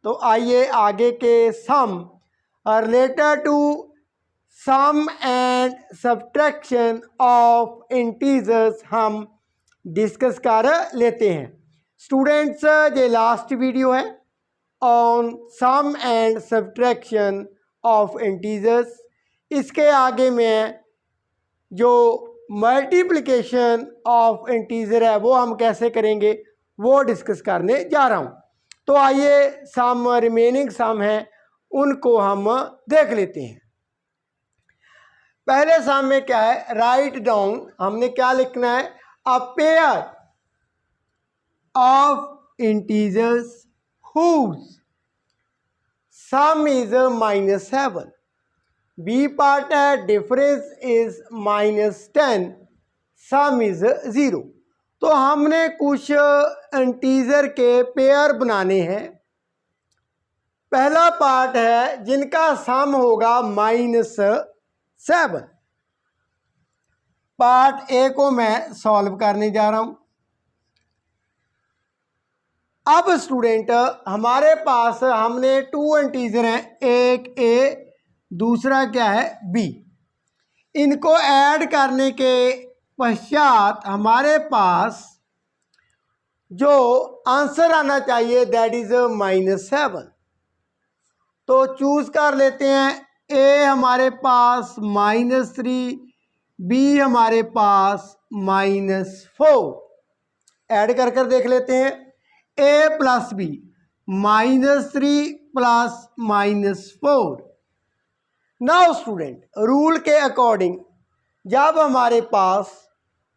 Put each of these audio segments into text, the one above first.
तो आइए आगे के sum related to sum and subtraction of integers हम डिस्कस कर लेते हैं। स्टूडेंट्स, ये लास्ट वीडियो है on sum and subtraction of integers. इसके आगे मैं जो मल्टीप्लिकेशन ऑफ इंटीजर है वो हम कैसे करेंगे वो डिस्कस करने जा रहा हूँ। तो आइए सम रिमेनिंग सम है उनको हम देख लेते हैं। पहले सम में क्या है, राइट डाउन, हमने क्या लिखना है, a pair of integers whose sum is -7, b part है डिफरेंस इज -10, सम इज 0। तो हमने कुछ इंटीजर के पेयर बनाने हैं। पहला पार्ट है जिनका सम होगा -7। पार्ट ए को मैं सॉल्व करने जा रहा हूं। अब स्टूडेंट हमारे पास हमने 2 इंटीजर हैं, एक ए दूसरा क्या है बी। इनको ऐड करने के पश्चात हमारे पास जो आंसर आना चाहिए दैट इज -7। तो चूज कर लेते हैं, ए हमारे पास -3, बी हमारे पास -4। ऐड कर कर देख लेते हैं, a plus b -3 plus -4। Now student, rule के अकॉर्डिंग जब हमारे पास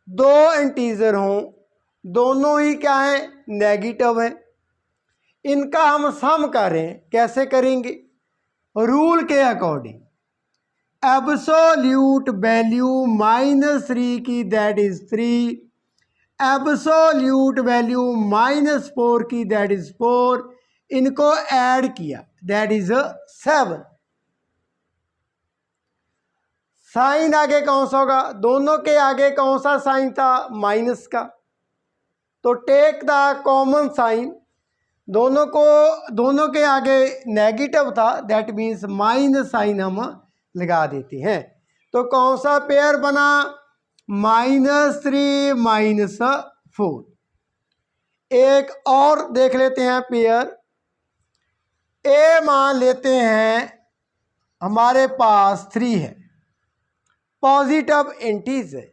2 इंटीजर हों, दोनों ही क्या है नेगेटिव है, इनका हम सम करें, कैसे करेंगे, रूल के अकॉर्डिंग एब्सोल्यूट वैल्यू -3 की दैट इज 3, एब्सोल्यूट वैल्यू -4 की दैट इज 4, इनको ऐड किया दैट इज 7। साइन आगे कौन सा होगा, दोनों के आगे कौन सा साइन था, माइनस का। तो टेक द कॉमन साइन, दोनों के आगे नेगेटिव था दैट मीन्स माइनस साइन हम लगा देते हैं। तो कौन सा पेयर बना, -3 -4। एक और देख लेते हैं पेयर, ए मान लेते हैं हमारे पास 3 है, पॉजिटिव इंटीजर।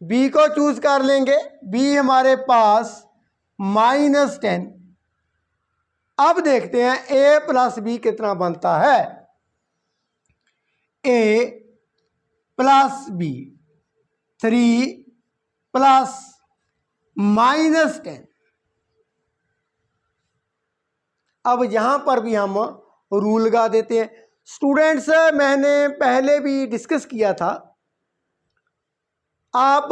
बी को चूज कर लेंगे, बी हमारे पास -10। अब देखते हैं ए प्लस बी कितना बनता है, ए प्लस बी 3 प्लस -10। अब यहां पर भी हम रूल लगा देते हैं। स्टूडेंट्स, मैंने पहले भी डिस्कस किया था, आप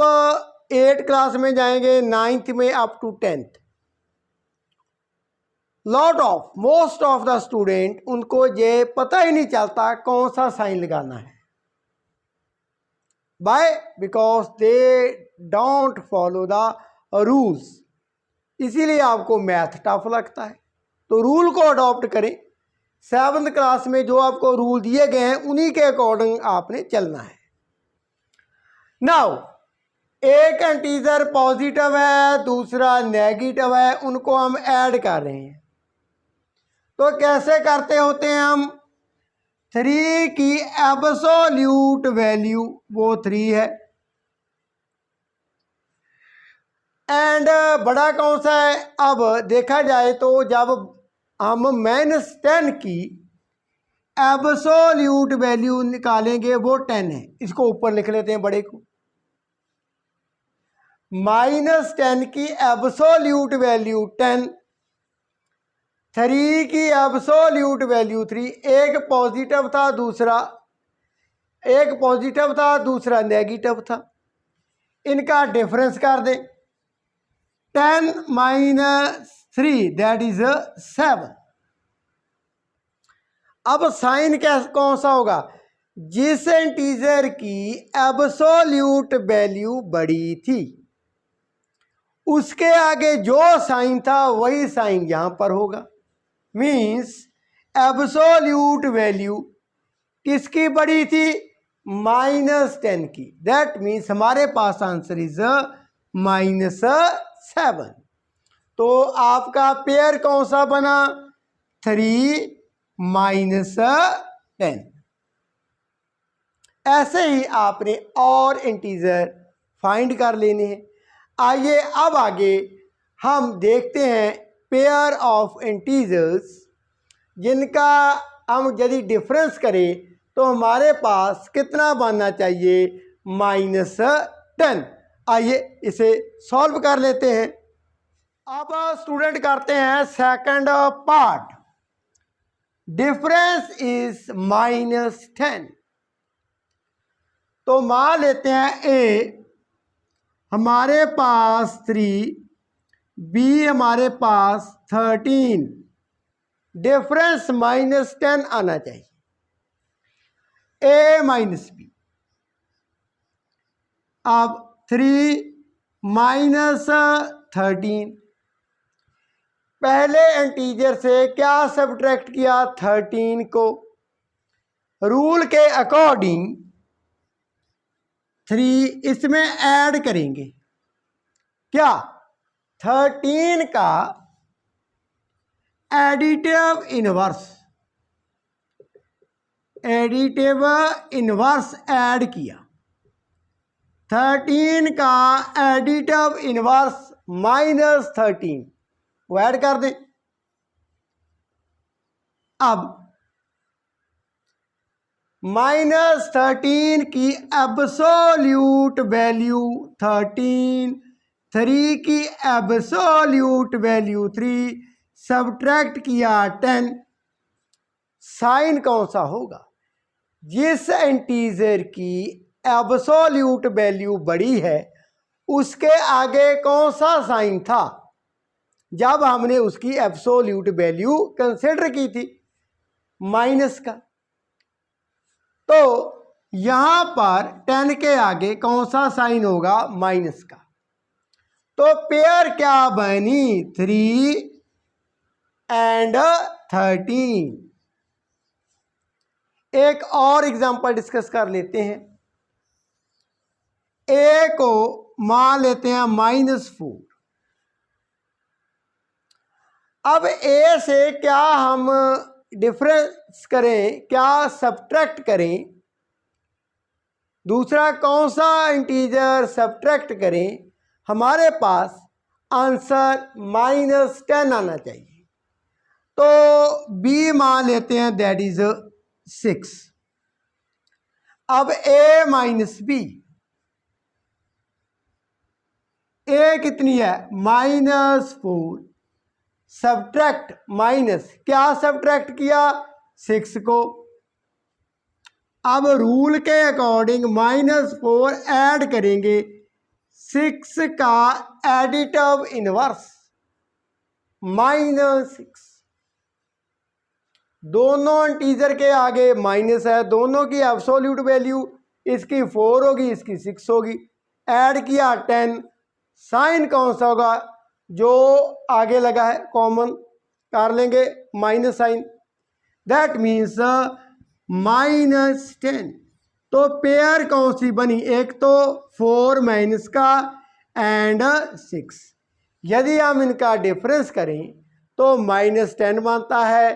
8 क्लास में जाएंगे, 9th में up to 10th, most of the student उनको ये पता ही नहीं चलता कौन सा साइन लगाना है, by because they don't follow the rules, इसीलिए आपको मैथ टफ लगता है। तो रूल को अडॉप्ट करें। 7th क्लास में जो आपको रूल दिए गए हैं उन्हीं के अकॉर्डिंग आपने चलना है। नाउ एक इंटीजर पॉजिटिव है, दूसरा नेगेटिव है, उनको हम ऐड कर रहे हैं। तो कैसे करते होते हैं हम, 3 की एब्सोल्यूट वैल्यू वो 3 है, एंड बड़ा कौन सा है। अब देखा जाए तो जब हम -10 की एब्सोल्यूट वैल्यू निकालेंगे वो 10 है, इसको ऊपर लिख लेते हैं बड़े को। -10 की एब्सोल्यूट वैल्यू 10, 3 की एब्सोल्यूट वैल्यू 3। एक पॉजिटिव था दूसरा नेगेटिव था, इनका डिफरेंस कर दें, 10 - 3 दैट इज 7। अब साइन कौन सा होगा, जिस इंटीजर की एब्सोल्यूट वैल्यू बड़ी थी उसके आगे जो साइन था वही साइन यहां पर होगा। मीन्स एब्सोल्यूट वैल्यू किसकी बड़ी थी, -10 की। दैट मीन्स हमारे पास आंसर इज -7। तो आपका पेयर कौन सा बना, 3 -10। ऐसे ही आपने और इंटीजर फाइंड कर लेने हैं। आइए अब आगे हम देखते हैं पेयर ऑफ इंटीजर्स जिनका हम यदि डिफरेंस करें तो हमारे पास कितना बनना चाहिए, -10। आइए इसे सॉल्व कर लेते हैं। अब स्टूडेंट करते हैं सेकंड पार्ट। Difference is -10। तो मान लेते हैं ए हमारे पास 3, बी हमारे पास 13, डिफरेंस -10 आना चाहिए, ए माइनस बी। अब 3 -13, पहले इंटीजर से क्या सब्ट्रैक्ट किया, 13 को। रूल के अकॉर्डिंग 3 इसमें ऐड करेंगे, क्या, 13 का एडिटिव इनवर्स ऐड किया। 13 का एडिटिव इनवर्स -13 वो ऐड कर दें। अब -13 की एब्सोल्यूट वैल्यू 13, 3 की एब्सोल्यूट वैल्यू 3, सब्ट्रैक्ट किया 10। साइन कौन सा होगा, जिस इंटीजर की एब्सोल्यूट वैल्यू बड़ी है उसके आगे कौन सा साइन था जब हमने उसकी एब्सोल्यूट वैल्यू कंसिडर की थी, माइनस का। तो यहां पर 10 के आगे कौन सा साइन होगा, माइनस का। तो पेयर क्या बनी, 3 एंड 13। एक और एग्जांपल डिस्कस कर लेते हैं। ए को मान लेते हैं -4। अब ए से क्या हम डिफरेंस करें, क्या सब्ट्रैक्ट करें, दूसरा कौन सा इंटीजर सब्ट्रैक्ट करें, हमारे पास आंसर -10 आना चाहिए। तो बी मान लेते हैं, दैट इज 6। अब ए माइनस बी, ए कितनी है, -4, सब्ट्रैक्ट माइनस, क्या सब्ट्रैक्ट किया, 6 को। अब रूल के अकॉर्डिंग -4 ऐड करेंगे, 6 का एडिटिव इनवर्स -6। दोनों इंटीजर के आगे माइनस है, दोनों की एब्सोल्यूट वैल्यू, इसकी 4 होगी, इसकी 6 होगी। ऐड किया 10, साइन कौन सा होगा, जो आगे लगा है कॉमन कर लेंगे, माइनस साइन। That means -10। तो पेयर कौन सी बनी, एक तो 4 माइनस का एंड 6। यदि हम इनका डिफरेंस करें तो -10 बनता है।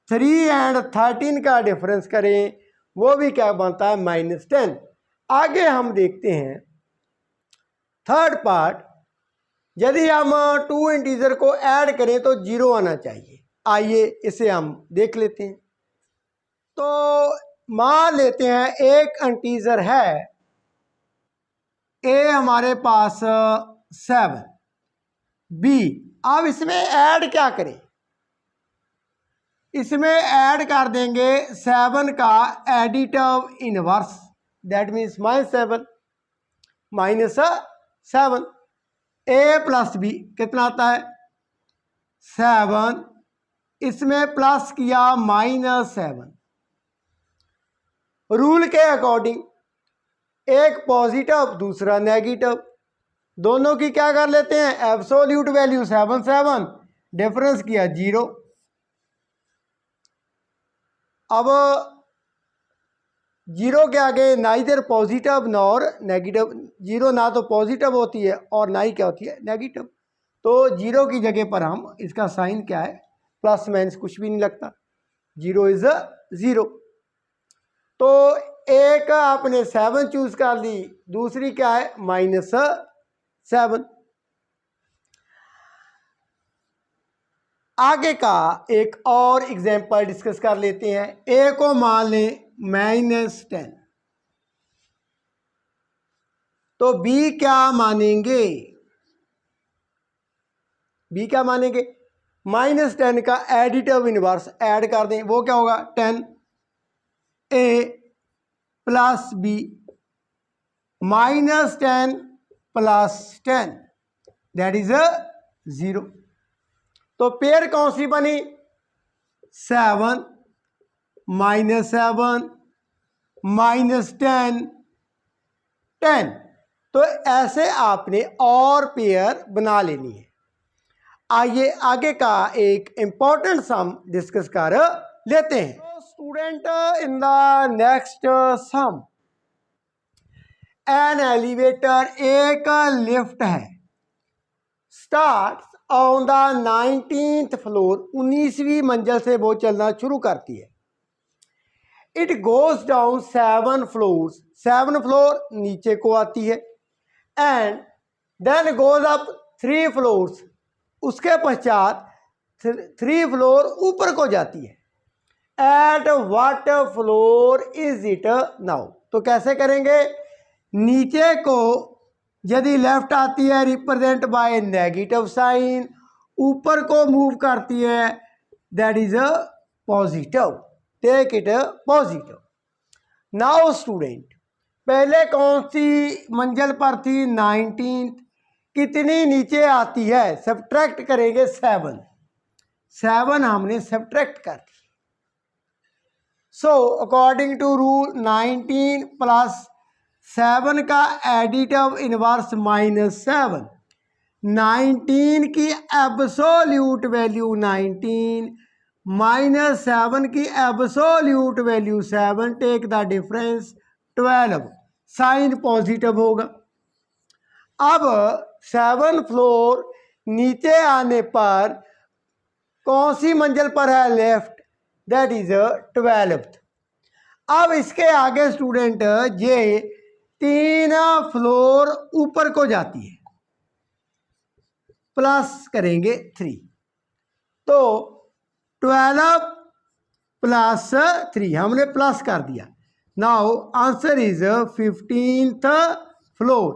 3 एंड 13 का डिफरेंस करें वो भी क्या बनता है, -10। आगे हम देखते हैं थर्ड पार्ट। यदि हम 2 इंटीजर को ऐड करें तो 0 आना चाहिए। आइए इसे हम देख लेते हैं। तो मान लेते हैं एक इंटीजर है ए हमारे पास 7, बी। अब इसमें ऐड क्या करें, इसमें ऐड कर देंगे 7 का additive inverse, that means -7 -7। A plus b कितना आता है, 7, इसमें प्लस किया -7। रूल के अकॉर्डिंग एक पॉजिटिव दूसरा नेगेटिव, दोनों की क्या कर लेते हैं, एब्सोल्यूट वैल्यू 7 7, डिफरेंस किया 0। अब जीरो के आगे neither positive nor negative, zero ना तो पॉजिटिव होती है और ना ही क्या होती है नेगेटिव, तो जीरो की जगह पर हम इसका साइन क्या है प्लस माइनस कुछ भी नहीं लगता, जीरो इज ज़ीरो। तो एक आपने 7 चूज कर ली, दूसरी क्या है -7। आगे का एक और एग्जांपल डिस्कस कर लेते हैं। ए को मान लें -10, तो बी क्या मानेंगे, बी क्या मानेंगे, -10 का एडिटिव इनवर्स ऐड कर दें, वो क्या होगा 10 a plus b, -10 plus 10 that is 0। तो पेयर कौन सी बनी, 7 -7 -10 10। तो ऐसे आपने और पेयर बना लेनी है। आइए आगे का एक इंपॉर्टेंट सम डिस्कस कर लेते हैं। तो student in the next sum, an elevator, एक लिफ्ट है, start on the 19th floor, 19वीं मंजिल से वो चलना शुरू करती है। It goes down 7 floors, 7 floor नीचे को आती है, and then goes up 3 floors, उसके पश्चात 3 फ्लोर ऊपर को जाती है। At what floor is it now, तो कैसे करेंगे, नीचे को यदि लेफ्ट आती है रिप्रेजेंट बाय नेगेटिव साइन, ऊपर को मूव करती है that is a positive, take it positive. Now student, पहले कौन सी मंजिल पर थी 19th, कितनी नीचे आती है, सब्ट्रैक्ट करेंगे 7 हमने सब्ट्रैक्ट कर दी। So according to rule 19 plus 7 का एडिटिव इनवर्स -7, 19 की एब्सोल्यूट वैल्यू 19 -7 की absolute value 7, take the difference 12, sign positive होगा। अब 7 फ्लोर नीचे आने पर कौन सी मंजिल पर है, लेफ्ट, दैट इज 12th। अब इसके आगे स्टूडेंट ये 3 फ्लोर ऊपर को जाती है, प्लस करेंगे 3, तो 12 प्लस 3 हमने प्लस कर दिया। Now answer is 15th floor,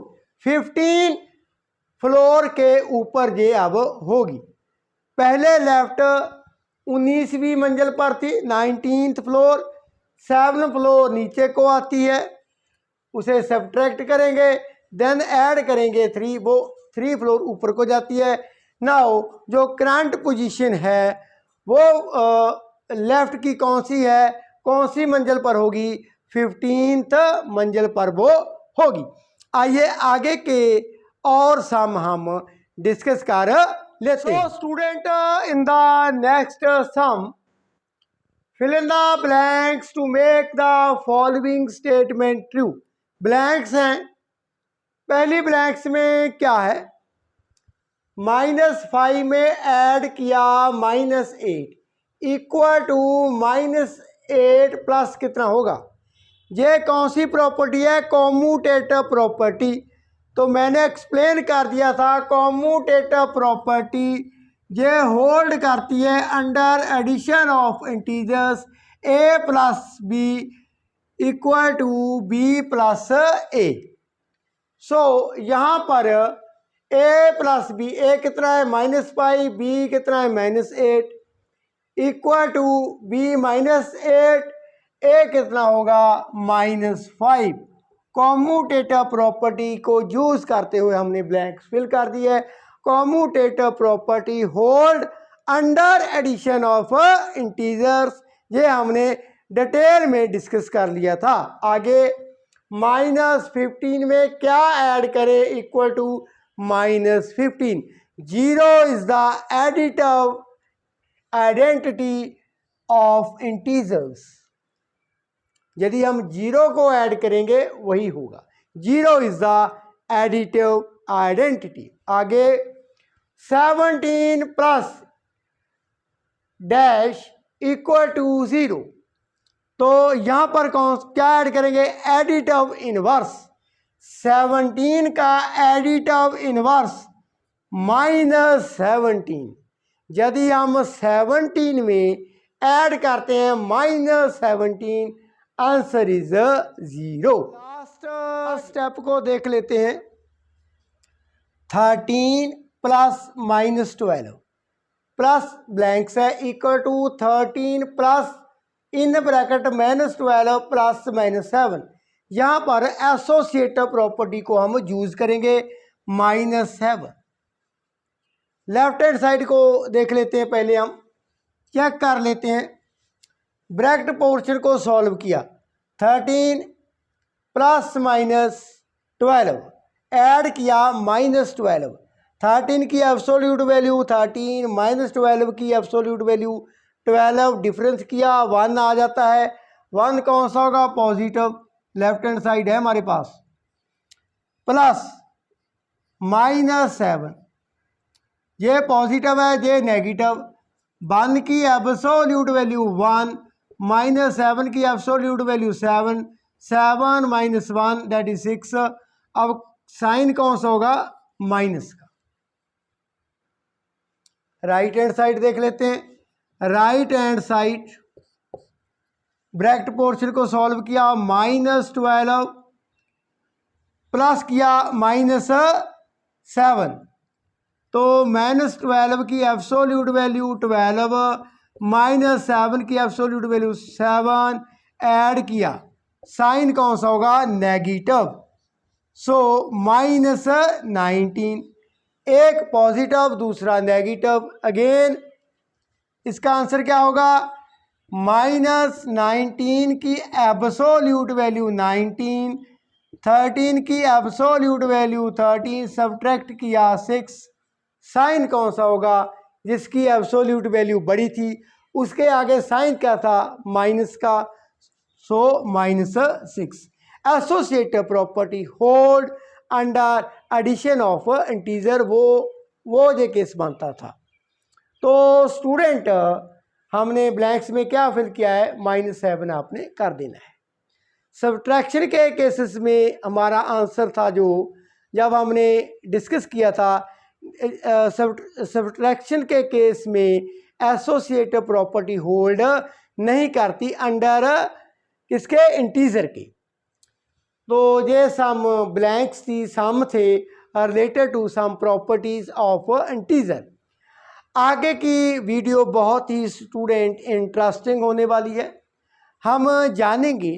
15 floor के ऊपर ये अब होगी। पहले लेफ्ट 19वीं मंजिल पर थी, 19th फ्लोर, 7 फ्लोर नीचे को आती है, उसे सब्ट्रैक्ट करेंगे, देन ऐड करेंगे 3, वो 3 फ्लोर ऊपर को जाती है। नाउ जो करंट पोजीशन है वो लेफ्ट की कौन सी है, कौन सी मंजिल पर होगी, 15th मंजिल पर वो होगी। आइए आगे के और सम हम डिस्कस कर लेते हैं। Student in the next some, fill in the blanks to make the following statement true। Blanks हैं, पहली ब्लैंक्स में क्या है, -5 में ऐड किया -8 इक्वल टू -8 प्लस कितना होगा, ये कौन सी प्रॉपर्टी है, कॉम्यूटेटिव प्रॉपर्टी। तो मैंने एक्सप्लेन कर दिया था, कॉम्यूटेटिव प्रॉपर्टी ये होल्ड करती है under addition of integers a plus b equal to b plus a. So यहाँ पर a प्लस बी, ए कितना है -5, b कितना है -8 इक्वल टू b -8, a कितना होगा -5। कॉम्यूटेटिव प्रॉपर्टी को यूज करते हुए हमने ब्लैंक्स फिल कर दिया है। Commutative property hold under addition of integers, ये हमने डिटेल में डिस्कस कर लिया था। आगे -15 में क्या ऐड करें, equal to -15, 0 is the additive identity of integers. यदि हम 0 को ऐड करेंगे वही होगा। 0 इज द एडिटिव आइडेंटिटी। आगे 17 प्लस डैश इक्वल टू 0, तो यहां पर कौन क्या ऐड करेंगे? Additive inverse. 17 का एडिटिव इनवर्स -17। यदि हम 17 में ऐड करते हैं -17, आंसर इज 0। लास्ट स्टेप को देख लेते हैं। 13 प्लस -12 प्लस ब्लैंक्स है equal to 13 plus in bracket -12 plus -7। यहाँ पर एसोसिएटिव प्रॉपर्टी को हम यूज करेंगे -7। लेफ्ट हैंड साइड को देख लेते हैं। पहले हम चेक कर लेते हैं। ब्रैकेट पोर्शन को सॉल्व किया। 13 प्लस -12 ऐड किया -12। 13 की एब्सोल्यूट वैल्यू 13, -12 की एब्सोल्यूट वैल्यू 12, डिफरेंस किया 1 आ जाता है। 1 कौन सा होगा? पॉजिटिव। लेफ्ट हैंड साइड है हमारे पास। प्लस -7, ये पॉजिटिव है, ये नेगेटिव। 1 की एब्सोल्यूट वैल्यू 1, -7 की एब्सोल्यूट वैल्यू 7, 7 - 1 दैट इज 6। अब साइन कौन सा होगा? माइनस का। राइट हैंड साइड देख लेते हैं। Right hand side bracket portion को सॉल्व किया -12 प्लस किया -7, तो -12 की एब्सोल्यूट वैल्यू 12, -7 की एब्सोल्यूट वैल्यू 7 ऐड किया। साइन कौन सा होगा? नेगेटिव। सो -19, एक पॉजिटिव दूसरा नेगेटिव। अगेन इसका आंसर क्या होगा? -19 की एब्सोल्यूट वैल्यू 19, 13 की एब्सोल्यूट वैल्यू 13, सब्ट्रैक्ट किया 6। साइन कौन सा होगा? जिसकी एब्सोल्यूट वैल्यू बड़ी थी उसके आगे साइन क्या था? माइनस का। So -6। Associative property hold under addition of integer, वो ये केस बनता था। तो स्टूडेंट हमने ब्लैंक्स में क्या फिल किया है? -7 आपने कर देना है। सब्ट्रैक्शन के केसेस में हमारा आंसर था जो जब हमने डिस्कस किया था, सब्ट्रैक्शन के केस में एसोसिएटिव प्रॉपर्टी होल्ड नहीं करती अंडर किसके? इंटीजर के। तो ये सम ब्लैंक्स थी, सम थे related to some properties of integer. आगे की वीडियो बहुत ही स्टूडेंट इंटरेस्टिंग होने वाली है। हम जानेंगे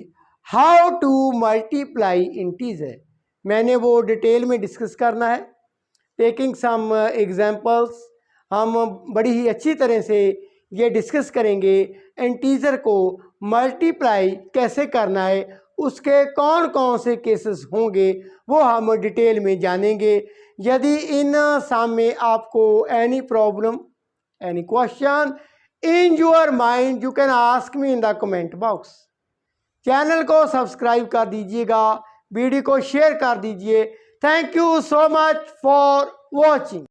हाउ टू मल्टीप्लाई इंटीजर। मैंने वो डिटेल में डिस्कस करना है। टेकिंग सम एग्जांपल्स, हम बड़ी ही अच्छी तरह से ये डिस्कस करेंगे इंटीजर को मल्टीप्लाई कैसे करना है, उसके कौन कौन से केसेस होंगे वो हम डिटेल में जानेंगे। यदि इन सम में आपको any problem, any question in your mind, you can ask me in the comment box. Channel को सब्सक्राइब कर दीजिएगा, वीडियो को शेयर कर दीजिए। Thank you so much for watching.